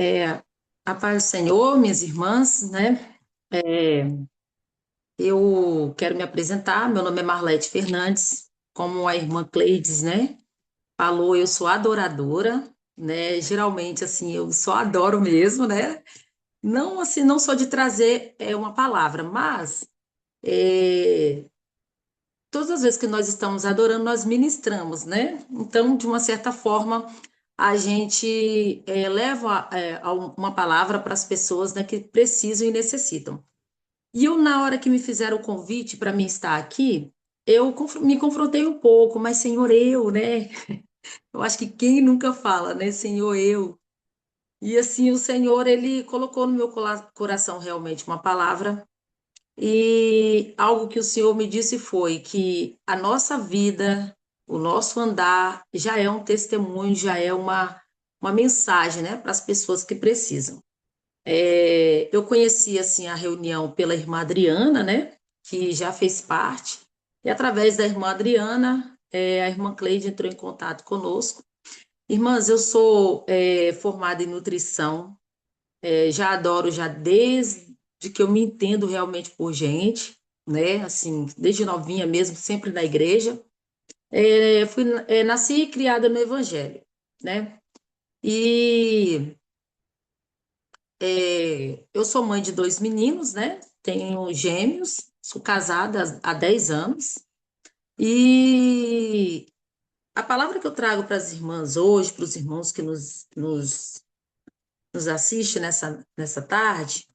É, a paz do Senhor, minhas irmãs, né? É, eu quero me apresentar. Meu nome é Marlete Fernandes, como a irmã Cleides, né? Falou, eu sou adoradora, né? Geralmente, assim, eu só adoro mesmo, né? Não, assim, não só de trazer uma palavra, mas é, todas as vezes que nós estamos adorando, nós ministramos, né? Então, de uma certa forma, a gente leva uma palavra para as pessoas, né, que precisam e necessitam. E eu, na hora que me fizeram o convite para mim estar aqui, me confrontei um pouco, mas Senhor, eu, né? Eu acho que quem nunca fala, né, Senhor, eu. E assim, o Senhor, ele colocou no meu coração realmente uma palavra. E algo que o Senhor me disse foi que a nossa vida, o nosso andar, já é um testemunho, já é uma mensagem, né, para as pessoas que precisam. Eu conheci assim a reunião pela irmã Adriana, né, que já fez parte, e através da irmã Adriana, a irmã Cleide entrou em contato conosco. Irmãs, eu sou formada em nutrição, já adoro já desde que eu me entendo realmente por gente, né? Assim, desde novinha mesmo, sempre na igreja. Nasci e criada no Evangelho, né? E eu sou mãe de dois meninos, né? Tenho gêmeos, sou casada há 10 anos. E a palavra que eu trago para as irmãs hoje, para os irmãos que nos assistem nessa tarde,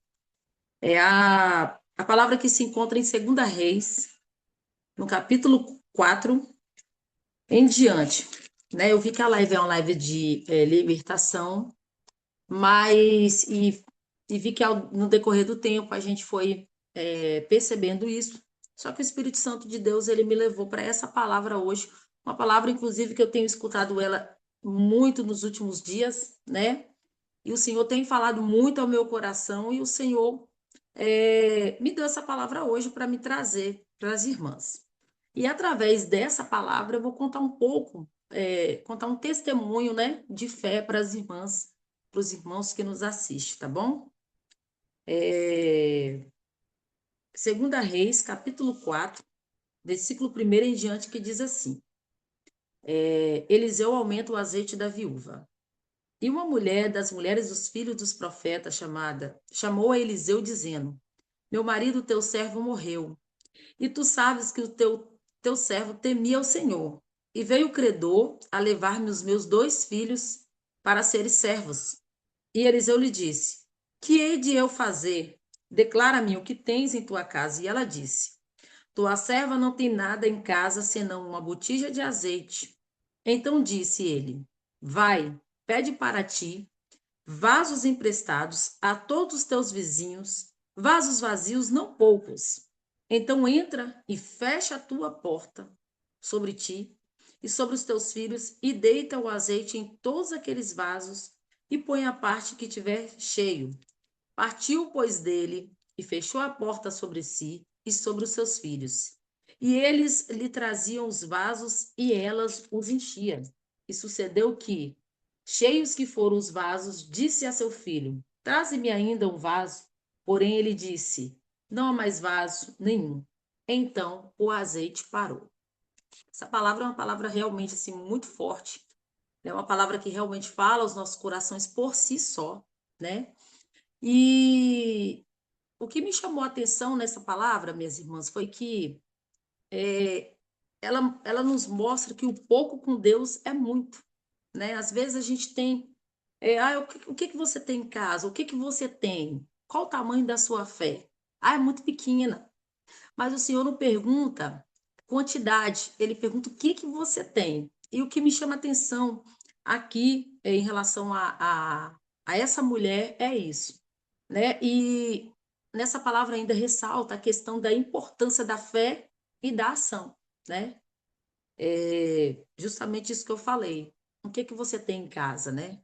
é a palavra que se encontra em Segunda Reis, no capítulo 4 em diante. Né? Eu vi que a live é uma live de libertação, mas e vi que no decorrer do tempo a gente foi percebendo isso. Só que o Espírito Santo de Deus ele me levou para essa palavra hoje, uma palavra inclusive que eu tenho escutado ela muito nos últimos dias, né? E o Senhor tem falado muito ao meu coração e o Senhor me deu essa palavra hoje para me trazer para as irmãs. E através dessa palavra eu vou contar um pouco, contar um testemunho, né, de fé para as irmãs, para os irmãos que nos assistem, tá bom? Segunda Reis, capítulo 4, versículo 1 em diante, que diz assim: Eliseu aumenta o azeite da viúva. E uma mulher das mulheres dos filhos dos profetas chamou a Eliseu dizendo: Meu marido, teu servo, morreu. E tu sabes que o teu servo temia o Senhor. E veio o credor a levar-me os meus dois filhos para serem servos. E Eliseu lhe disse: Que hei de eu fazer? Declara-me o que tens em tua casa. E ela disse: Tua serva não tem nada em casa senão uma botija de azeite. Então disse ele: Vai, pede para ti vasos emprestados a todos os teus vizinhos, vasos vazios, não poucos. Então entra e fecha a tua porta sobre ti e sobre os teus filhos, e deita o azeite em todos aqueles vasos, e põe a parte que tiver cheio. Partiu, pois, dele, e fechou a porta sobre si e sobre os seus filhos. E eles lhe traziam os vasos, e elas os enchiam. E sucedeu que, cheios que foram os vasos, disse a seu filho: Traze-me ainda um vaso. Porém, ele disse: Não há mais vaso nenhum. Então o azeite parou. Essa palavra é uma palavra realmente assim muito forte. É uma palavra que realmente fala aos nossos corações por si só, né? E o que me chamou a atenção nessa palavra, minhas irmãs, foi que é, ela nos mostra que o pouco com Deus é muito, né? Às vezes a gente tem, o que que você tem em casa? O que que você tem? Qual o tamanho da sua fé? Ah, é muito pequena. Mas o Senhor não pergunta quantidade, ele pergunta o que que você tem. E o que me chama a atenção aqui em relação a essa mulher é isso, né? E nessa palavra ainda ressalta a questão da importância da fé e da ação, né? Justamente isso que eu falei. O que que você tem em casa, né?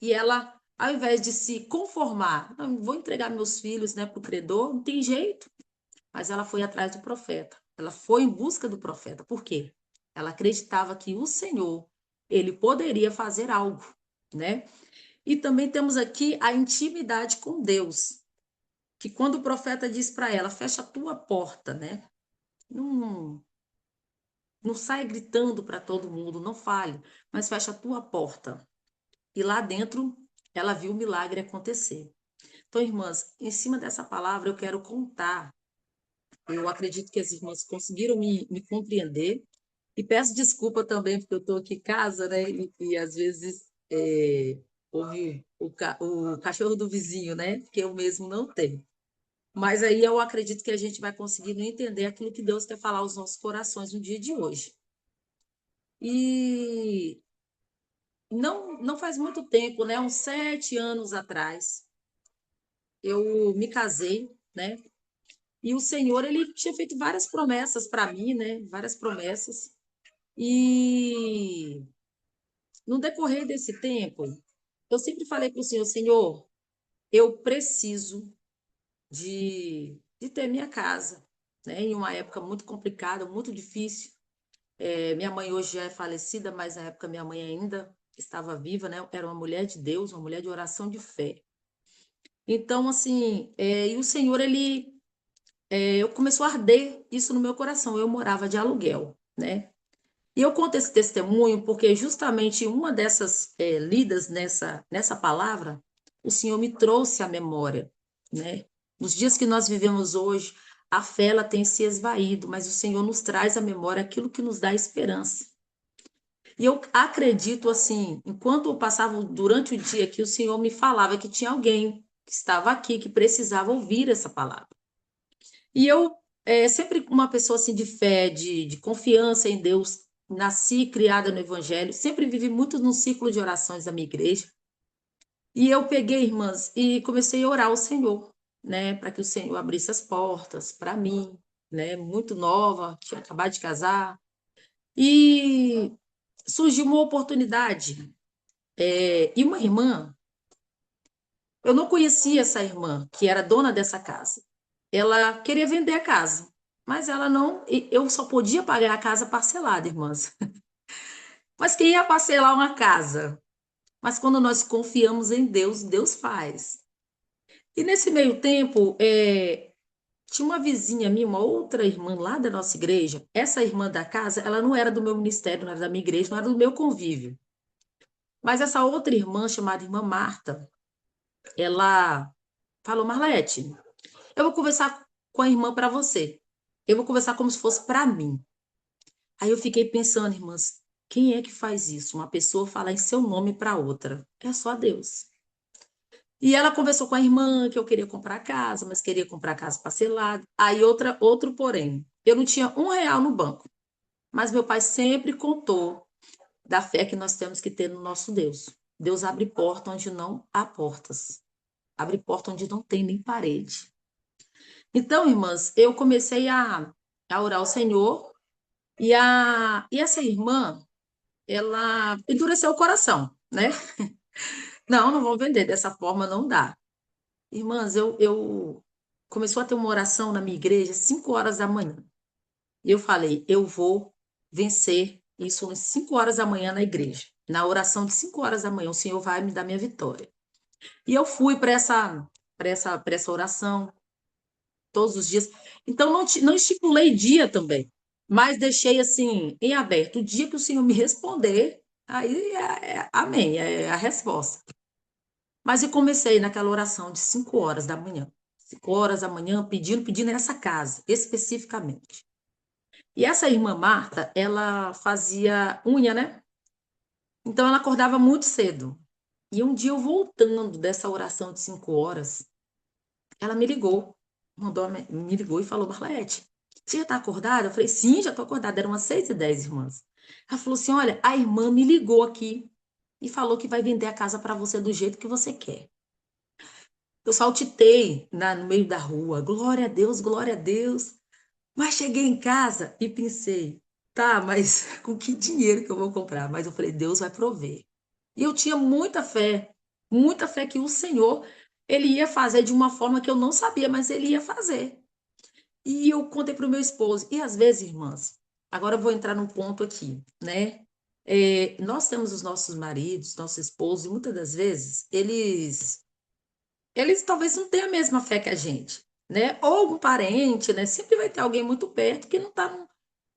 E ela, ao invés de se conformar, não vou entregar meus filhos, né, para o credor, não tem jeito, mas ela foi atrás do profeta. Ela foi em busca do profeta. Por quê? Ela acreditava que o Senhor, ele poderia fazer algo, né? E também temos aqui a intimidade com Deus, que quando o profeta diz para ela, fecha a tua porta, né? Não, não sai gritando para todo mundo, não fale, mas fecha a tua porta. E lá dentro, ela viu o milagre acontecer. Então, irmãs, em cima dessa palavra, eu quero contar. Eu acredito que as irmãs conseguiram me compreender. E peço desculpa também, porque eu estou aqui em casa, né? E às vezes ouve o cachorro do vizinho, né? Que eu mesmo não tenho. Mas aí eu acredito que a gente vai conseguindo entender aquilo que Deus quer falar aos nossos corações no dia de hoje. E não faz muito tempo, né? Uns 7 anos atrás, eu me casei, né? E o Senhor, ele tinha feito várias promessas para mim, né? Várias promessas. E no decorrer desse tempo, eu sempre falei para o Senhor, Senhor, eu preciso de ter minha casa, né? Em uma época muito complicada, muito difícil. Minha mãe hoje já é falecida, mas na época minha mãe ainda estava viva, né? Era uma mulher de Deus, uma mulher de oração de fé. Então, assim, e o Senhor, eu começou a arder isso no meu coração. Eu morava de aluguel, né? E eu conto esse testemunho porque justamente uma dessas lidas nessa palavra, o Senhor me trouxe à memória, né? Nos dias que nós vivemos hoje, a fé ela tem se esvaído, mas o Senhor nos traz à memória aquilo que nos dá esperança. E eu acredito assim, enquanto eu passava durante o dia que o Senhor me falava que tinha alguém que estava aqui que precisava ouvir essa palavra. E eu, sempre uma pessoa assim de fé, de confiança em Deus, nasci criada no Evangelho, sempre vivi muito no círculo de orações da minha igreja. E eu peguei, irmãs, e comecei a orar ao Senhor, né, para que o Senhor abrisse as portas para mim, né, muito nova, tinha acabado de casar. E surgiu uma oportunidade. E uma irmã, eu não conhecia essa irmã, que era dona dessa casa. Ela queria vender a casa, mas ela não. Eu só podia pagar a casa parcelada, irmãs. Mas quem ia parcelar uma casa? Mas quando nós confiamos em Deus, Deus faz. E nesse meio tempo, tinha uma vizinha minha, uma outra irmã lá da nossa igreja. Essa irmã da casa, ela não era do meu ministério, não era da minha igreja, não era do meu convívio. Mas essa outra irmã, chamada irmã Marta, ela falou: Marlete, eu vou conversar com a irmã para você. Eu vou conversar como se fosse para mim. Aí eu fiquei pensando, irmãs, quem é que faz isso? Uma pessoa falar em seu nome para outra. É só Deus. E ela conversou com a irmã que eu queria comprar casa, mas queria comprar casa parcelada. Aí outro porém. Eu não tinha R$ 1 no banco, mas meu pai sempre contou da fé que nós temos que ter no nosso Deus. Deus abre porta onde não há portas. Abre porta onde não tem nem parede. Então, irmãs, eu comecei a orar ao Senhor e essa irmã, ela endureceu o coração, né? Não vão vender dessa forma, não dá. Irmãs, eu começou a ter uma oração na minha igreja às 5 horas da manhã. E eu falei, eu vou vencer isso às 5 horas da manhã na igreja. Na oração de 5 horas da manhã, o Senhor vai me dar minha vitória. E eu fui para essa oração todos os dias. Então, não estipulei dia também, mas deixei assim, em aberto. O dia que o Senhor me responder, aí amém, é a resposta. Mas eu comecei naquela oração de 5 horas da manhã. 5 horas da manhã, pedindo nessa casa, especificamente. E essa irmã Marta, ela fazia unha, né? Então ela acordava muito cedo. E um dia eu voltando dessa oração de 5 horas, ela me ligou, me ligou e falou, Marlete, você já tá acordada? Eu falei, sim, já tô acordada. Eram umas 6h10, irmãs. Ela falou assim, olha, a irmã me ligou aqui e falou que vai vender a casa para você do jeito que você quer. Eu saltitei no meio da rua, glória a Deus, glória a Deus. Mas cheguei em casa e pensei, tá, mas com que dinheiro que eu vou comprar? Mas eu falei, Deus vai prover. E eu tinha muita fé que o Senhor, ele ia fazer de uma forma que eu não sabia, mas ele ia fazer. E eu contei para o meu esposo. E às vezes, irmãs, agora eu vou entrar num ponto aqui, né? Nós temos os nossos maridos, nossos esposos, e muitas das vezes eles talvez não tenham a mesma fé que a gente, né? Ou algum parente, né? Sempre vai ter alguém muito perto que não está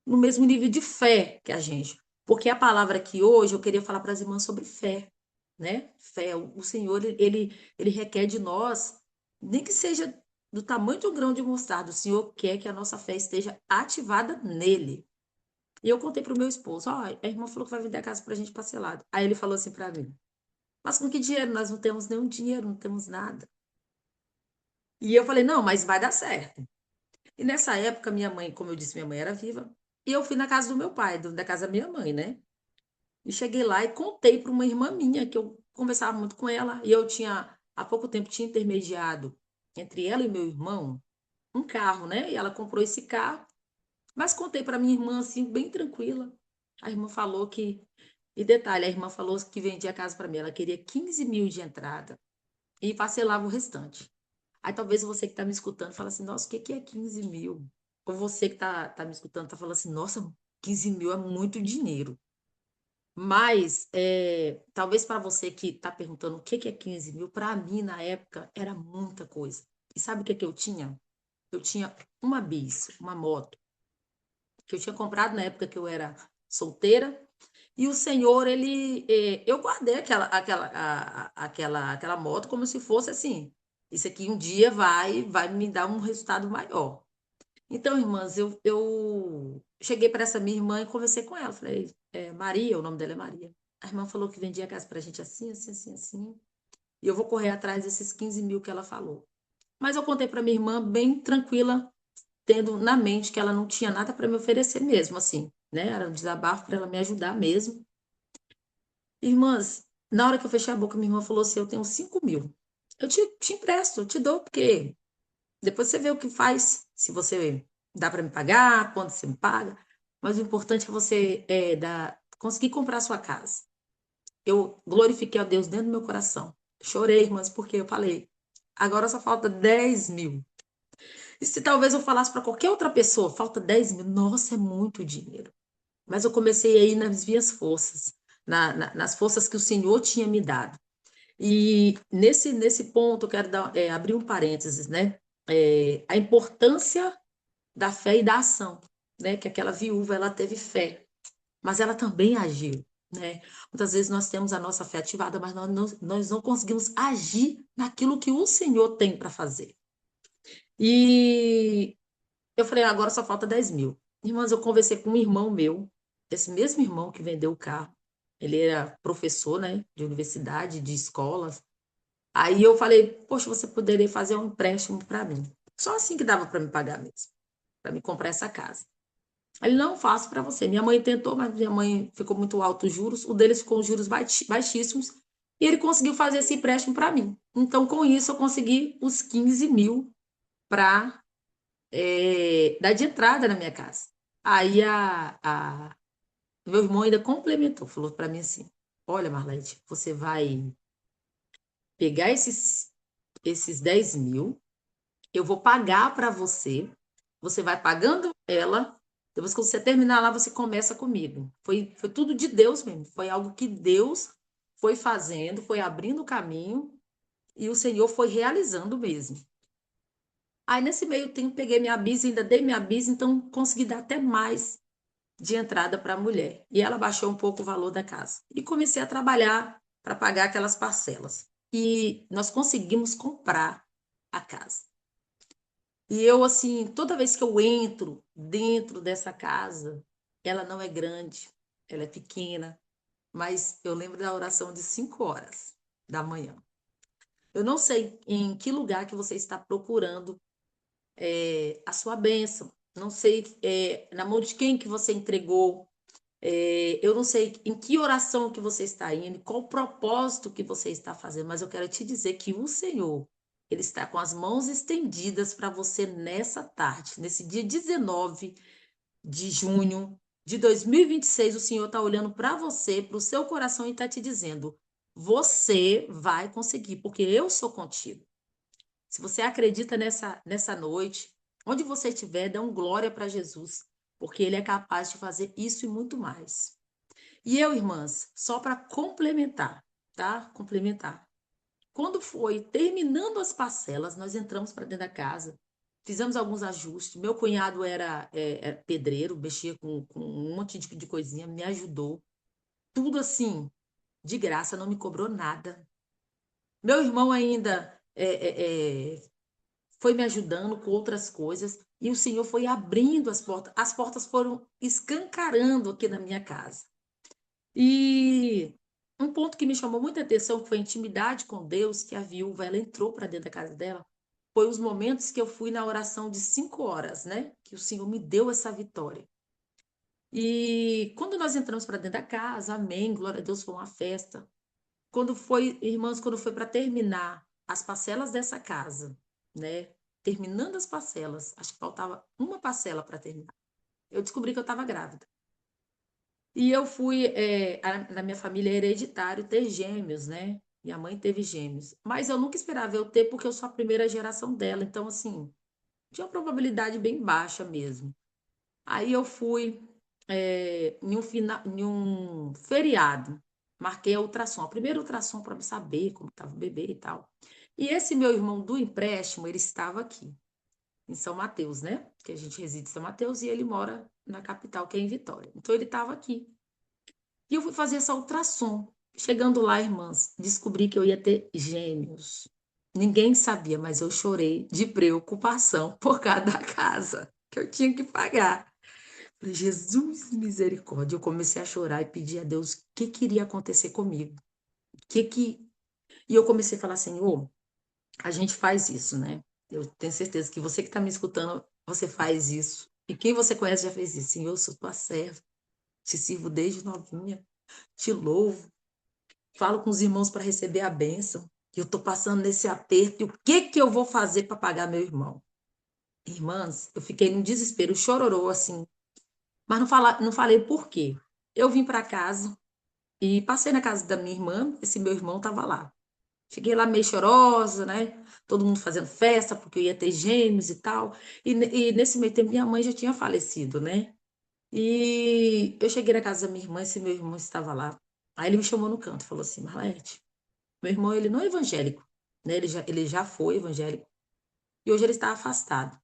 no mesmo nível de fé que a gente. Porque a palavra aqui hoje, eu queria falar para as irmãs sobre fé, né? Fé. O Senhor, ele requer de nós, nem que seja do tamanho de um grão de mostarda, o Senhor quer que a nossa fé esteja ativada nele. E eu contei para o meu esposo, ó, a irmã falou que vai vender a casa para a gente parcelado. Aí ele falou assim para mim, mas com que dinheiro? Nós não temos nenhum dinheiro, não temos nada. E eu falei, não, mas vai dar certo. E nessa época, minha mãe, como eu disse, minha mãe era viva. E eu fui na casa do meu pai, da casa da minha mãe, né? E cheguei lá e contei para uma irmã minha, que eu conversava muito com ela. E eu tinha, há pouco tempo, tinha intermediado entre ela e meu irmão um carro, né? E ela comprou esse carro. Mas contei para minha irmã, assim, bem tranquila. A irmã falou que. E detalhe, a irmã falou que vendia a casa para mim. Ela queria 15 mil de entrada e parcelava o restante. Aí talvez você que está me escutando fala assim, nossa, o que que é 15 mil? Ou você que tá me escutando está falando assim, nossa, 15 mil é muito dinheiro. Mas talvez para você que está perguntando o que que é 15 mil, para mim na época era muita coisa. E sabe o que que eu tinha? Eu tinha uma bis, uma moto, que eu tinha comprado na época que eu era solteira. E o Senhor, eu guardei aquela moto como se fosse assim, isso aqui um dia vai me dar um resultado maior. Então, irmãs, eu cheguei para essa minha irmã e conversei com ela. Falei, Maria, o nome dela é Maria. A irmã falou que vendia a casa para a gente assim, assim, assim, assim. E eu vou correr atrás desses 15 mil que ela falou. Mas eu contei para minha irmã bem tranquila, tendo na mente que ela não tinha nada para me oferecer mesmo, assim, né? Era um desabafo para ela me ajudar mesmo. Irmãs, na hora que eu fechei a boca, minha irmã falou assim: eu tenho 5 mil. Eu te empresto, eu te dou, porque depois você vê o que faz, se você dá para me pagar, quando você me paga. Mas o importante é você conseguir comprar a sua casa. Eu glorifiquei a Deus dentro do meu coração. Chorei, irmãs, porque eu falei: agora só falta 10 mil. E se talvez eu falasse para qualquer outra pessoa, falta 10 mil, nossa, é muito dinheiro. Mas eu comecei aí nas minhas forças, nas forças que o Senhor tinha me dado. E nesse ponto, eu quero abrir um parênteses, né? A importância da fé e da ação, né? Que aquela viúva, ela teve fé, mas ela também agiu, né? Muitas vezes nós temos a nossa fé ativada, mas nós não conseguimos agir naquilo que o Senhor tem para fazer. E eu falei, agora só falta 10 mil. Irmãs, eu conversei com um irmão meu, esse mesmo irmão que vendeu o carro. Ele era professor, né? De universidade, de escolas. Aí eu falei, poxa, você poderia fazer um empréstimo para mim. Só assim que dava para me pagar mesmo, para me comprar essa casa. Ele não faço para você. Minha mãe tentou, mas minha mãe ficou muito alto os juros. O deles ficou os juros baixíssimos. E ele conseguiu fazer esse empréstimo para mim. Então, com isso, eu consegui os 15 mil para dar de entrada na minha casa. Aí meu irmão ainda complementou, falou para mim assim: olha, Marlete, você vai pegar esses 10 mil. Eu vou pagar para você, você vai pagando ela, depois que você terminar lá, você começa comigo. Foi tudo de Deus mesmo, foi algo que Deus foi fazendo, foi abrindo o caminho e o Senhor foi realizando mesmo. Aí nesse meio tempo peguei minha bis, ainda dei minha bis, então consegui dar até mais de entrada para a mulher. E ela baixou um pouco o valor da casa. E comecei a trabalhar para pagar aquelas parcelas. E nós conseguimos comprar a casa. E eu, assim, toda vez que eu entro dentro dessa casa, ela não é grande, ela é pequena, mas eu lembro da oração de 5 horas da manhã. Eu não sei em que lugar que você está procurando a sua bênção. Não sei na mão de quem que você entregou. Eu não sei em que oração que você está indo, qual o propósito que você está fazendo, mas eu quero te dizer que o Senhor, Ele está com as mãos estendidas para você nessa tarde, nesse dia 19 de junho de 2026. O Senhor está olhando para você, para o seu coração e está te dizendo: você vai conseguir, porque eu sou contigo. Se você acredita nessa noite, onde você estiver, dá um glória para Jesus, porque Ele é capaz de fazer isso e muito mais. E eu, irmãs, só para complementar, tá? Complementar. Quando foi terminando as parcelas, nós entramos para dentro da casa, fizemos alguns ajustes. Meu cunhado era pedreiro, mexia com um monte de coisinha, me ajudou. Tudo assim, de graça, não me cobrou nada. Meu irmão ainda foi me ajudando com outras coisas e o Senhor foi abrindo as portas. As portas foram escancarando aqui na minha casa. E um ponto que me chamou muita atenção, que foi a intimidade com Deus, que a viúva ela entrou para dentro da casa dela, foi os momentos que eu fui na oração de 5 horas, né? Que o Senhor me deu essa vitória. E quando nós entramos para dentro da casa, amém, glória a Deus, foi uma festa. Quando foi, irmãos, quando foi para terminar as parcelas dessa casa, né? Terminando as parcelas, acho que faltava uma parcela para terminar. Eu descobri que eu estava grávida. E eu fui, na minha família é hereditário ter gêmeos, né? Minha mãe teve gêmeos. Mas eu nunca esperava eu ter, porque eu sou a primeira geração dela. Então, assim, tinha uma probabilidade bem baixa mesmo. Aí eu fui, em um feriado, marquei a ultrassom, a primeira ultrassom para saber como estava o bebê e tal. E esse meu irmão do empréstimo, ele estava aqui, em São Mateus, né? Que a gente reside em São Mateus e ele mora na capital, que é em Vitória. Então ele estava aqui. E eu fui fazer essa ultrassom. Chegando lá, irmãs, descobri que eu ia ter gêmeos. Ninguém sabia, mas eu chorei de preocupação por causa da casa que eu tinha que pagar. Falei, Jesus, misericórdia. Eu comecei a chorar e pedir a Deus o que queria acontecer comigo. Que... E eu comecei a falar, Senhor, a gente faz isso, né? Eu tenho certeza que você que está me escutando, você faz isso. E quem você conhece já fez isso. Senhor, eu sou tua serva, te sirvo desde novinha, te louvo. Falo com os irmãos para receber a bênção. E eu estou passando nesse aperto. E o que que eu vou fazer para pagar meu irmão? Irmãs, eu fiquei num desespero, chororô, assim. Mas não falei por quê. Eu vim para casa e passei na casa da minha irmã. Esse meu irmão estava lá. Cheguei lá meio chorosa, né? Todo mundo fazendo festa, porque eu ia ter gêmeos e tal. E nesse meio tempo, minha mãe já tinha falecido, né? E eu cheguei na casa da minha irmã, esse meu irmão estava lá. Aí ele me chamou no canto, falou assim, Marlete, meu irmão, ele não é evangélico, né? Ele já foi evangélico e hoje ele está afastado.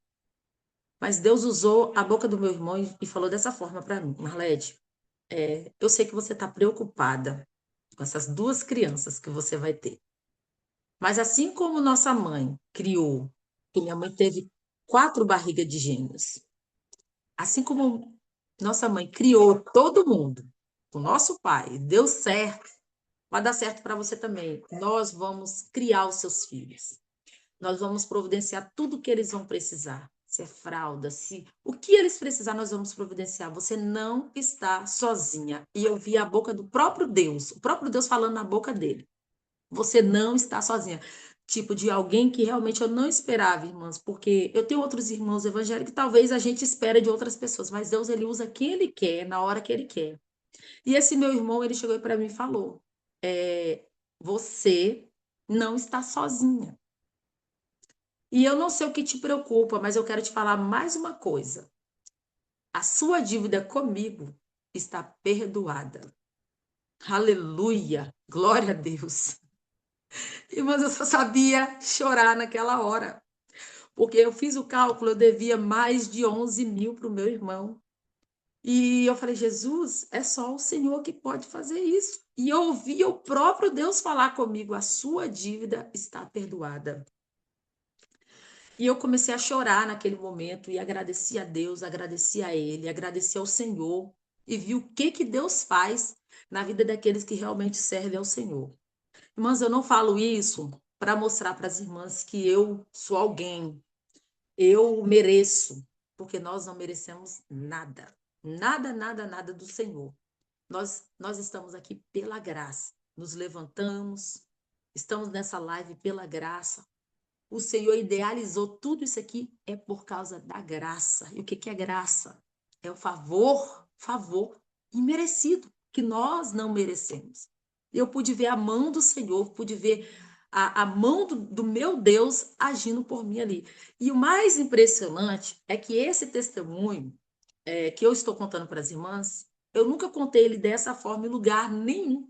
Mas Deus usou a boca do meu irmão e falou dessa forma para mim, Marlete, eu sei que você está preocupada com essas duas crianças que você vai ter. Mas assim como nossa mãe criou, que minha mãe teve 4 barrigas de gêmeos, assim como nossa mãe criou todo mundo, o nosso pai, deu certo, vai dar certo para você também. Nós vamos criar os seus filhos. Nós vamos providenciar tudo o que eles vão precisar. Se é fralda, se o que eles precisar, nós vamos providenciar. Você não está sozinha. E eu vi a boca do próprio Deus, o próprio Deus falando na boca dele. Você não está sozinha. Tipo de alguém que realmente eu não esperava, irmãs, porque eu tenho outros irmãos evangélicos que talvez a gente espera de outras pessoas, mas Deus ele usa quem ele quer, na hora que ele quer. E esse meu irmão, ele chegou para mim e falou: você não está sozinha. E eu não sei o que te preocupa, mas eu quero te falar mais uma coisa. A sua dívida comigo está perdoada. Aleluia! Glória a Deus. Irmãs, eu só sabia chorar naquela hora, porque eu fiz o cálculo, eu devia mais de 11 mil para o meu irmão. E eu falei, Jesus, é só o Senhor que pode fazer isso. E eu ouvi o próprio Deus falar comigo: a sua dívida está perdoada. E eu comecei a chorar naquele momento e agradeci a Deus, agradeci a Ele, agradeci ao Senhor e vi o que que Deus faz na vida daqueles que realmente servem ao Senhor. Irmãs, eu não falo isso para mostrar para as irmãs que eu sou alguém, eu mereço, porque nós não merecemos nada, nada, nada, nada do Senhor. Nós estamos aqui pela graça, nos levantamos, estamos nessa live pela graça. O Senhor idealizou tudo isso aqui é por causa da graça. E o que que é graça? É o favor imerecido, que nós não merecemos. Eu pude ver a mão do Senhor, pude ver a mão do meu Deus agindo por mim ali. E o mais impressionante é que esse testemunho que eu estou contando para as irmãs, Eu nunca contei ele dessa forma em lugar nenhum.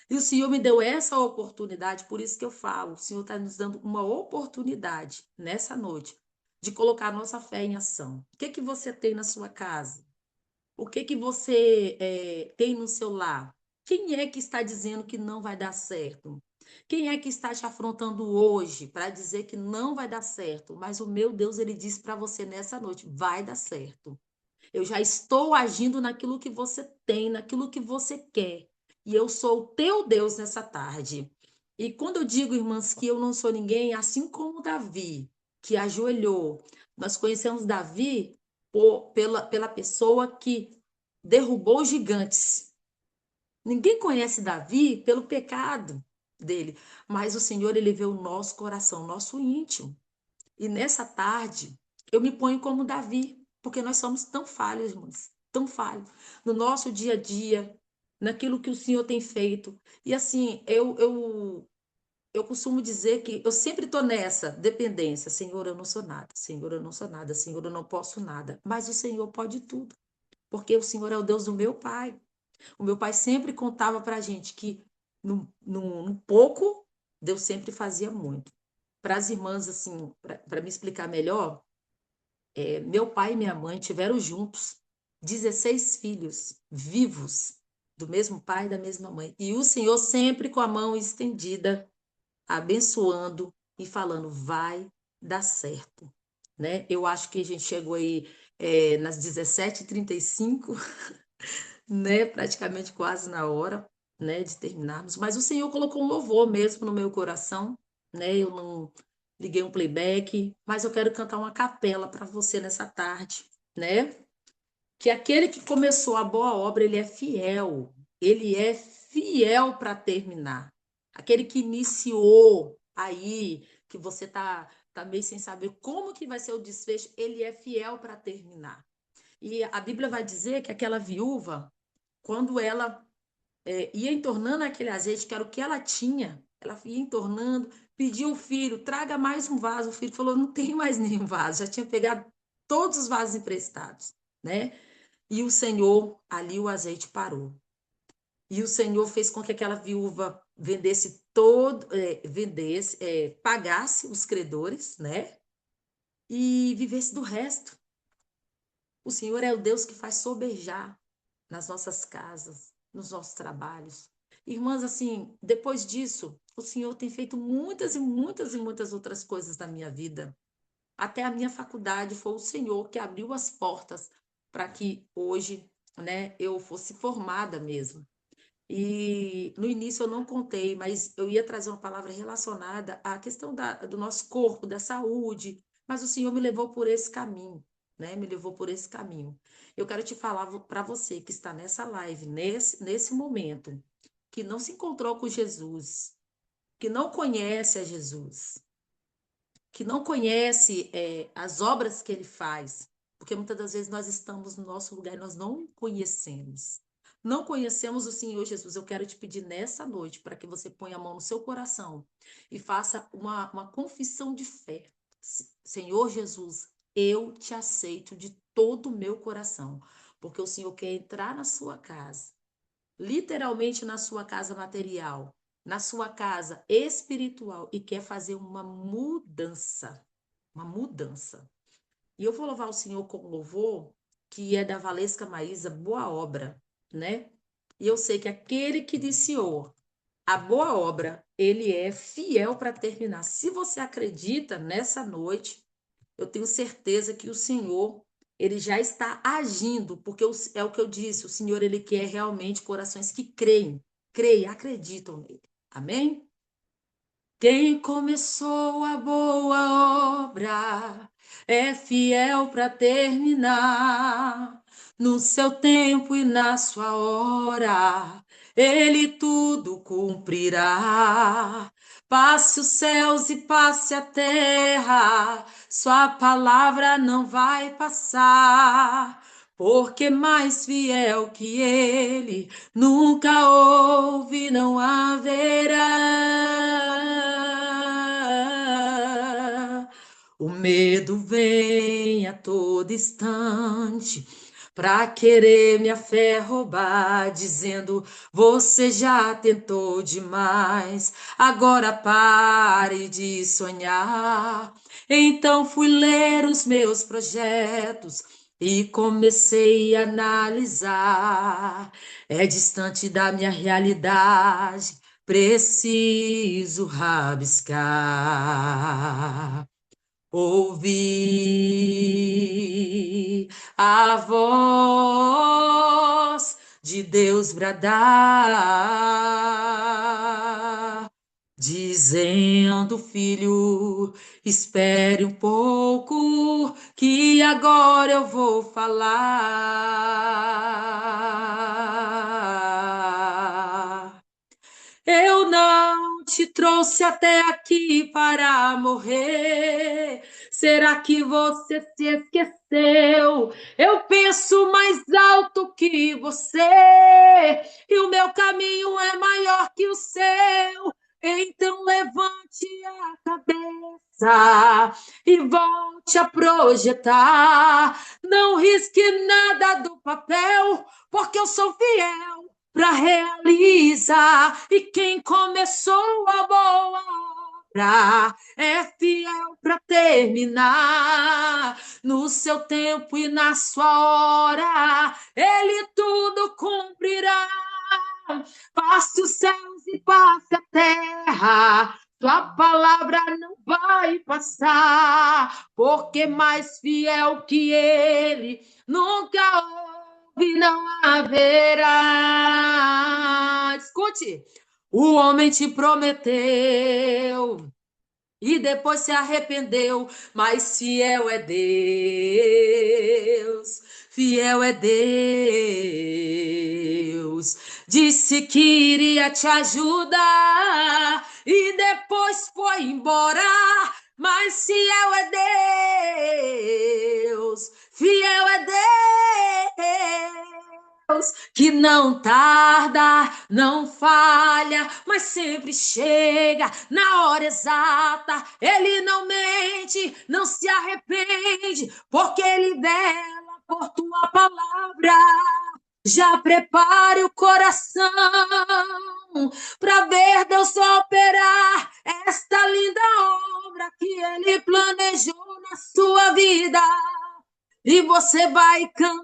E o Senhor me deu essa oportunidade, por isso que eu falo, o Senhor está nos dando uma oportunidade nessa noite de colocar a nossa fé em ação. O que que você tem na sua casa? O que que você tem no seu lar? Quem é que está dizendo que não vai dar certo? Quem é que está te afrontando hoje para dizer que não vai dar certo? Mas o meu Deus, ele diz para você nessa noite, vai dar certo. Eu já estou agindo naquilo que você tem, naquilo que você quer. E eu sou o teu Deus nessa tarde. E quando eu digo, irmãs, que eu não sou ninguém, assim como Davi, que ajoelhou, nós conhecemos Davi pela pessoa que derrubou gigantes. Ninguém conhece Davi pelo pecado dele, mas o Senhor, ele vê o nosso coração, o nosso íntimo. E nessa tarde, eu me ponho como Davi, porque nós somos tão falhos, irmãos, tão falhos, no nosso dia a dia, naquilo que o Senhor tem feito. E assim, eu costumo dizer que eu sempre estou nessa dependência. Senhor, eu não sou nada. Senhor, eu não sou nada. Senhor, eu não posso nada. Mas o Senhor pode tudo, porque o Senhor é o Deus do meu pai. O meu pai sempre contava para a gente que no pouco, Deus sempre fazia muito. Para as irmãs, assim, para me explicar melhor, meu pai e minha mãe tiveram juntos 16 filhos vivos, do mesmo pai e da mesma mãe. E o Senhor sempre com a mão estendida, abençoando e falando, vai dar certo. Né? Eu acho que a gente chegou aí nas 17h35, né? Praticamente quase na hora, né? De terminarmos. Mas o Senhor colocou um louvor mesmo no meu coração, né? Eu não liguei um playback, mas eu quero cantar uma capela para você nessa tarde, né? Que aquele que começou a boa obra, ele é fiel para terminar. Aquele que iniciou aí, que você tá meio sem saber como que vai ser o desfecho, ele é fiel para terminar. E a Bíblia vai dizer que aquela viúva, quando ela ia entornando aquele azeite, que era o que ela tinha, ela ia entornando, pediu o filho, traga mais um vaso. O filho falou, não tem mais nenhum vaso, já tinha pegado todos os vasos emprestados, né? E o Senhor, ali o azeite parou. E o Senhor fez com que aquela viúva vendesse pagasse os credores, né? E vivesse do resto. O Senhor é o Deus que faz sobejar nas nossas casas, nos nossos trabalhos. Irmãs, assim, depois disso, o Senhor tem feito muitas e muitas e muitas outras coisas na minha vida. Até a minha faculdade foi o Senhor que abriu as portas para que hoje, né, eu fosse formada mesmo. E no início eu não contei, mas eu ia trazer uma palavra relacionada à questão do nosso corpo, da saúde, mas o Senhor me levou por esse caminho, né? Me levou por esse caminho. Eu quero te falar para você que está nessa live, nesse momento, que não se encontrou com Jesus, que não conhece a Jesus, que não conhece as obras que ele faz, porque muitas das vezes nós estamos no nosso lugar e nós não conhecemos. Não conhecemos o Senhor Jesus. Eu quero te pedir nessa noite para que você ponha a mão no seu coração e faça uma confissão de fé. Senhor Jesus, eu te aceito de todo o meu coração, porque o Senhor quer entrar na sua casa, literalmente na sua casa material, na sua casa espiritual e quer fazer uma mudança, uma mudança. E eu vou louvar o Senhor com louvor, que é da Valesca Maísa, boa obra, né? E eu sei que aquele que iniciou a boa obra, ele é fiel para terminar. Se você acredita nessa noite, eu tenho certeza que o Senhor, ele já está agindo, porque é o que eu disse, o Senhor, ele quer realmente corações que creem, acreditam nele. Amém? Quem começou a boa obra é fiel para terminar. No seu tempo e na sua hora, ele tudo cumprirá. Passe os céus e passe a terra, sua palavra não vai passar. Porque mais fiel que ele nunca houve, não haverá. O medo vem a todo instante pra querer minha fé roubar, dizendo você já tentou demais, agora pare de sonhar. Então fui ler os meus projetos e comecei a analisar. É distante da minha realidade, preciso rabiscar. Ouvi a voz de Deus bradar, dizendo, filho, espere um pouco, que agora eu vou falar. Eu não te trouxe até aqui para morrer. Será que você se esqueceu? Eu penso mais alto que você, e o meu caminho é maior que o seu. Então levante a cabeça e volte a projetar. Não risque nada do papel, porque eu sou fiel para realizar. E quem começou a boa obra é fiel para terminar. No seu tempo e na sua hora, ele tudo cumprirá. Passe os céus e passe a terra, tua palavra não vai passar, porque mais fiel que ele nunca houve, não haverá. Escute, o homem te prometeu e depois se arrependeu, mas fiel é Deus, fiel é Deus. Disse que iria te ajudar e depois foi embora, mas fiel é Deus, fiel é Deus, que não tarda, não falha, mas sempre chega na hora exata. Ele não mente, não se arrepende, porque ele vela por tua palavra. Já prepare o coração para ver Deus operar esta linda obra que ele planejou na sua vida. E você vai cantar.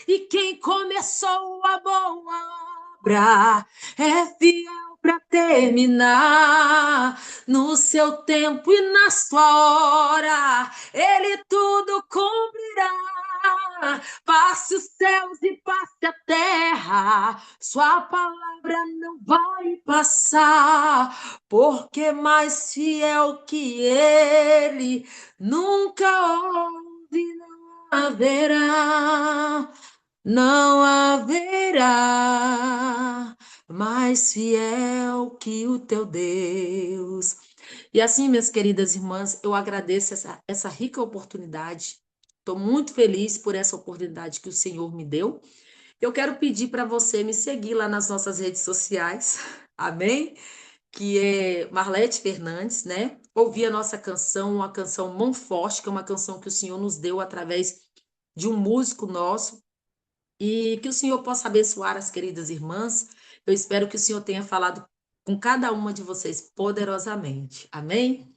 E quem começou a boa obra é fiel para terminar. No seu tempo e na sua hora, ele tudo cumprirá. Passe os céus e passe a terra, sua palavra não vai passar, porque mais fiel que ele nunca houve, não haverá, não haverá mais fiel que o teu Deus. E assim, minhas queridas irmãs, eu agradeço essa rica oportunidade. Estou muito feliz por essa oportunidade que o Senhor me deu. Eu quero pedir para você me seguir lá nas nossas redes sociais, amém? Que é Marlete Fernandes, né? Ouvir a nossa canção, uma canção Mão Forte, que é uma canção que o Senhor nos deu através de um músico nosso, e que o Senhor possa abençoar as queridas irmãs. Eu espero que o Senhor tenha falado com cada uma de vocês poderosamente. Amém?